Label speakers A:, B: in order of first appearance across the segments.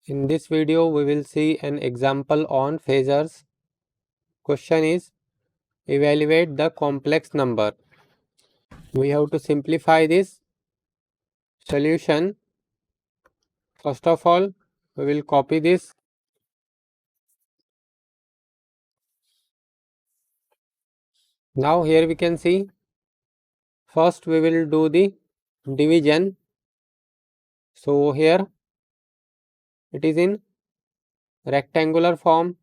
A: In this video, we will see an example on phasors. Question is, evaluate the complex number. We have to simplify this solution. First of all, we will copy this. Now here we can see, first we will do the division. So here it is in rectangular form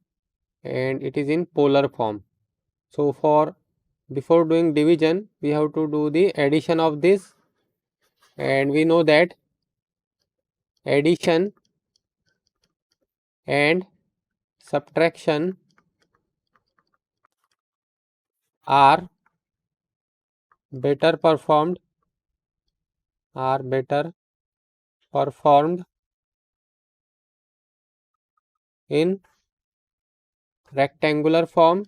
A: and it is in polar form. So before doing division, we have to do the addition of this, and we know that addition and subtraction are better performed in rectangular form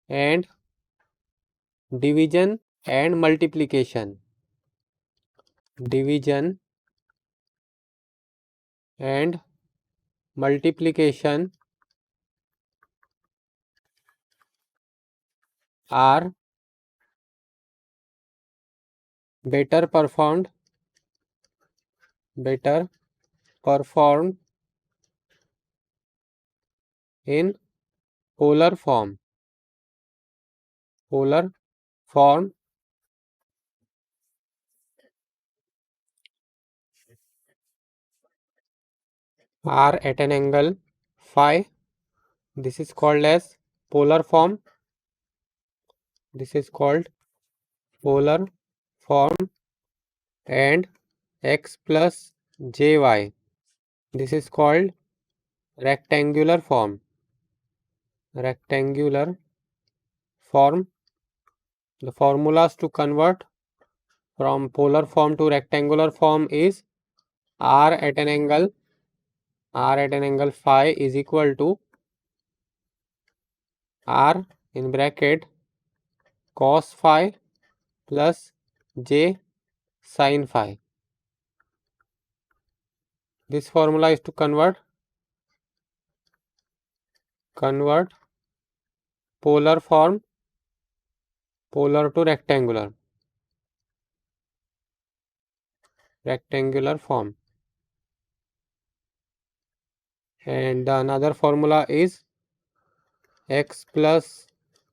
A: and division and multiplication are better performed in polar form are at an angle phi. This is called as polar form. And x plus jy. This is called rectangular form. The formulas to convert from polar form to rectangular form is r at an angle phi is equal to r in bracket cos phi plus j sin phi. This formula is to convert polar to rectangular form. And another formula is x plus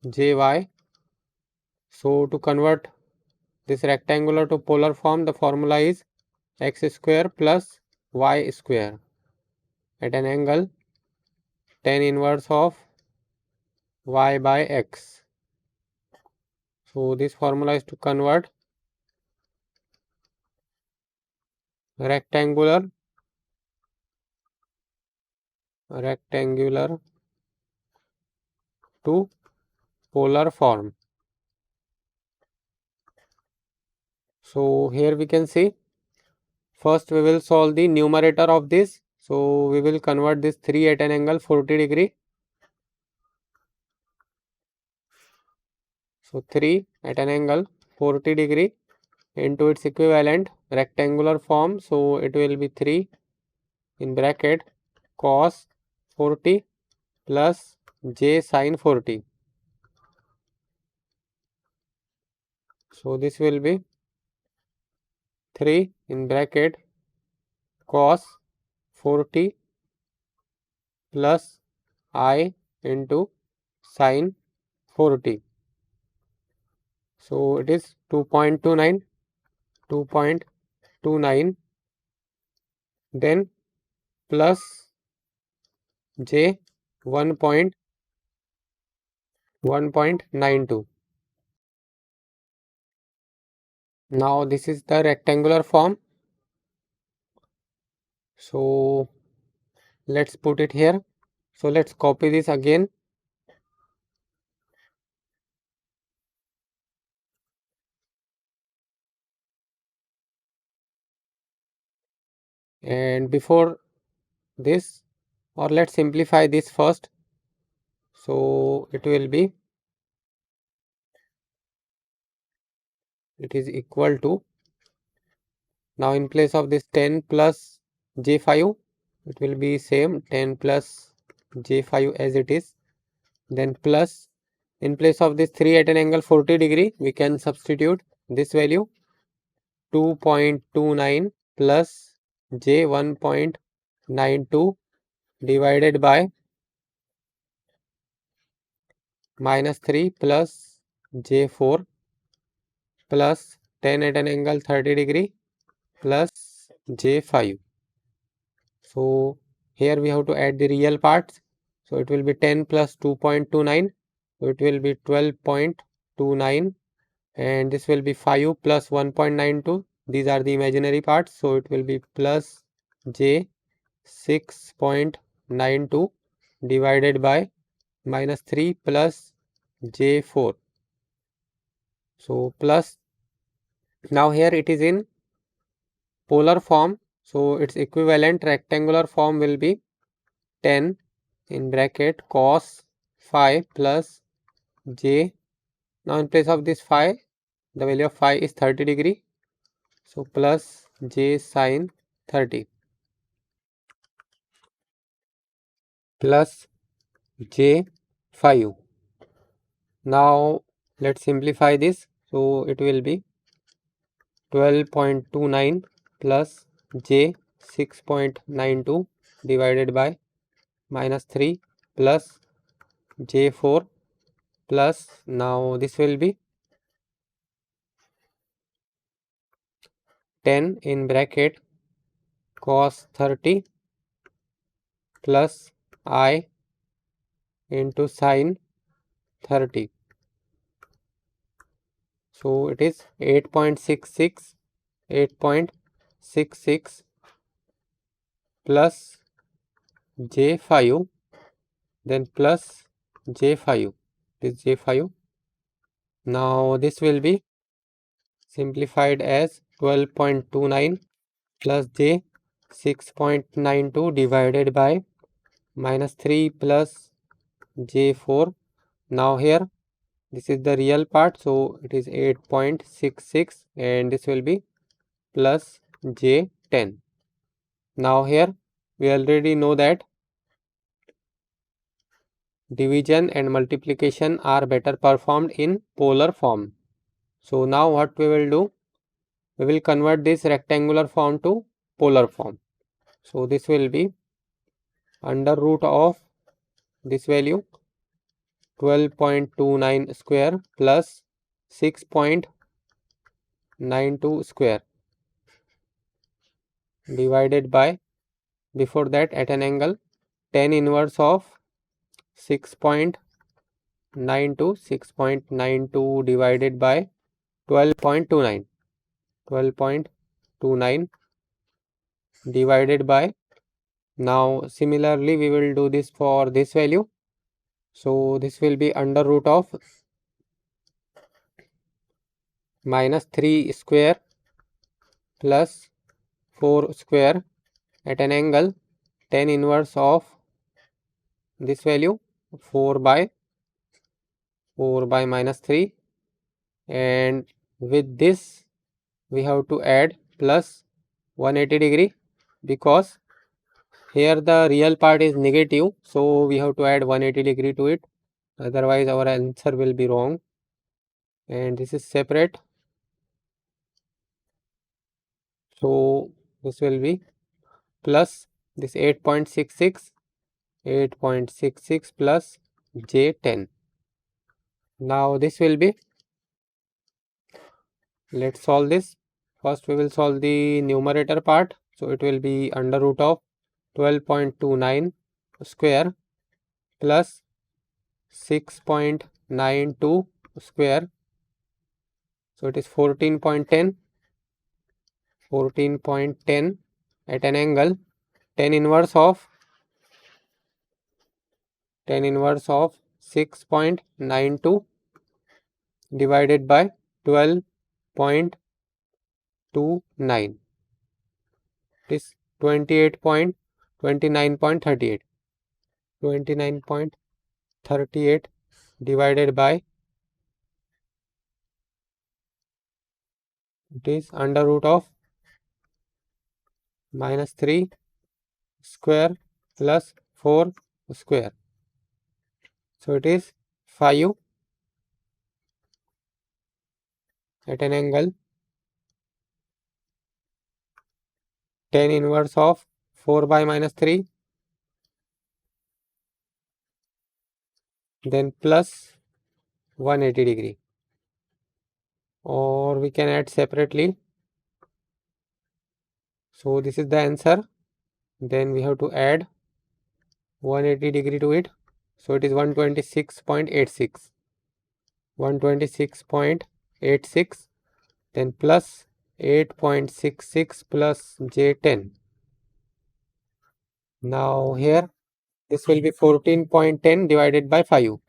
A: jy. So to convert this rectangular to polar form, the formula is x square plus y square at an angle tan inverse of y by x. So this formula is to convert rectangular to polar form. So here we can see, first we will solve the numerator of this. So we will convert this 3 at an angle 40 degree. So 3 at an angle 40 degree into its equivalent rectangular form. So it will be 3 in bracket cos 40 plus j sin 40. So this will be 3 in bracket cos 40 plus I into sin 40. So it is 2.29, then plus j 1.92. Now this is the rectangular form. So let's put it here. So let's copy this again. And before this, or let's simplify this first. So it will be it is equal to, now in place of this 10 plus j5, it will be same 10 plus j5 as it is. Then plus, in place of this 3 at an angle 40 degree, we can substitute this value 2.29 plus j 1.92 divided by minus 3 plus j4 plus 10 at an angle 30 degree plus j5. So here we have to add the real parts. So it will be 10 plus 2.29. So it will be 12.29, and this will be 5 plus 1.92. These are the imaginary parts. So it will be plus j 6.92 divided by minus 3 plus j4. So plus, now here it is in polar form. So its equivalent rectangular form will be 10 in bracket cos phi plus j. Now in place of this phi, the value of phi is 30 degree. So plus j sin 30 plus j 5. Now let's simplify this. So it will be 12.29 plus j 6.92 divided by minus 3 plus j4 plus, now this will be 10 in bracket cos 30 plus I into sin 30. So it is 8.66 plus j5, then plus j5, this j5. Now this will be simplified as 12.29 plus j 6.92 divided by minus 3 plus j4. Now here this is the real part, so it is 8.66, and this will be plus j10. Now here we already know that division and multiplication are better performed in polar form. So now what we will do, we will convert this rectangular form to polar form. So this will be under root of this value 12.29 square plus 6.92 square divided by, before that at an angle, tan inverse of 6.92 divided by 12.29 divided by, now similarly we will do this for this value. So this will be under root of minus 3 square plus 4 square at an angle tan inverse of this value 4 by minus 3, and with this we have to add plus 180 degree, because here the real part is negative, so we have to add 180 degree to it, otherwise our answer will be wrong. And this is separate, so this will be plus this 8.66 plus j10. Now this will be, let's solve this. First we will solve the numerator part. So it will be under root of 12.29 square plus 6.92 square. So it is 14.10 at an angle tan inverse of 6.92 divided by 12.29. It is 29.38 divided by It is under root of minus 3 square plus 4 square. So it is 5 at an angle tan inverse of 4 by minus 3, then plus 180 degree, or we can add separately. So this is the answer. Then we have to add 180 degree to it. So it is 126.86. 126.86, then plus 8.66 plus J10. Now here this will be 14.10 divided by 5.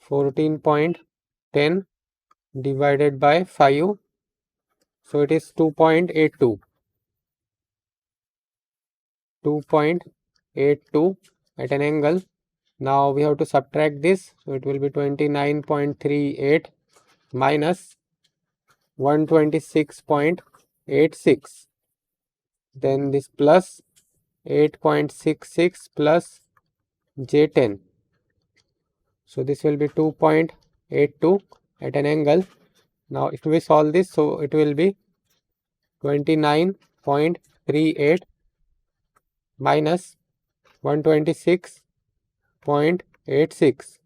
A: 14.10 divided by 5. So it is 2.82. 2.82 at an angle. Now we have to subtract this. So it will be 29.38 minus 126.86. Then this plus 8.66 plus J10. So this will be 2.82 at an angle. Now if we solve this, so it will be 29.38 minus 126.86.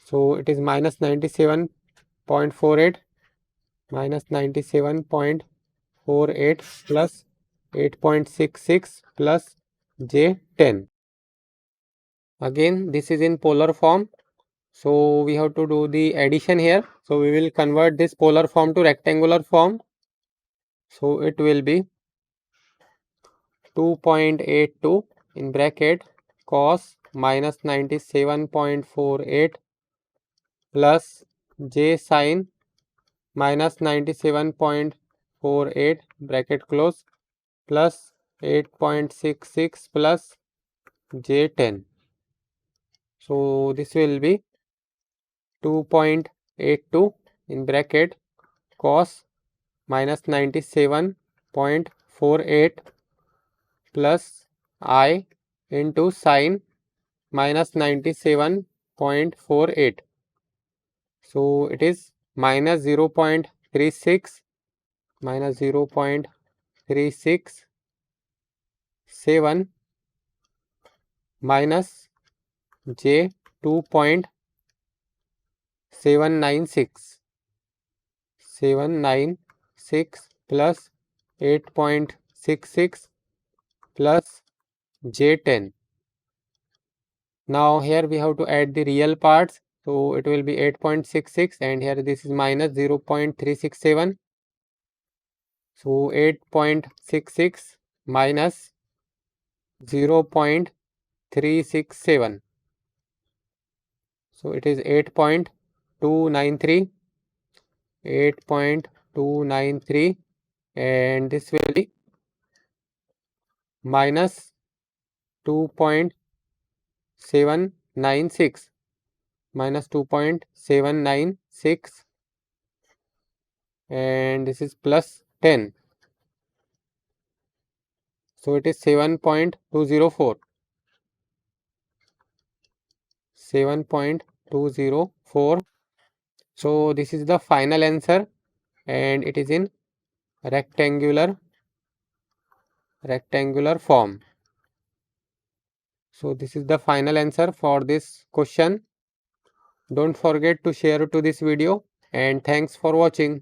A: So it is minus 97.48 minus 97.48 plus 8.66 plus J10. Again, this is in polar form. So we have to do the addition here. So we will convert this polar form to rectangular form. So it will be 2.82 in bracket cos minus 97.48 plus j sin minus 97.48 bracket close plus 8.66 plus J10. So this will be 2.82 in bracket cos minus 97.48 plus I into sin minus 97.48. So it is minus 0.36 minus 0.367 minus J 2.796 plus 8.66 plus J10. Now here we have to add the real parts. So it will be 8.66 and here this is minus 0.367. So 8.66 minus 0.367. So it is 8.293. 8.293 and this will be minus 2.796 minus 2.796 and this is plus 10. So it is 7.204. 7.204. So this is the final answer and it is in rectangular form. So this is the final answer for this question. Don't forget to share to this video and thanks for watching.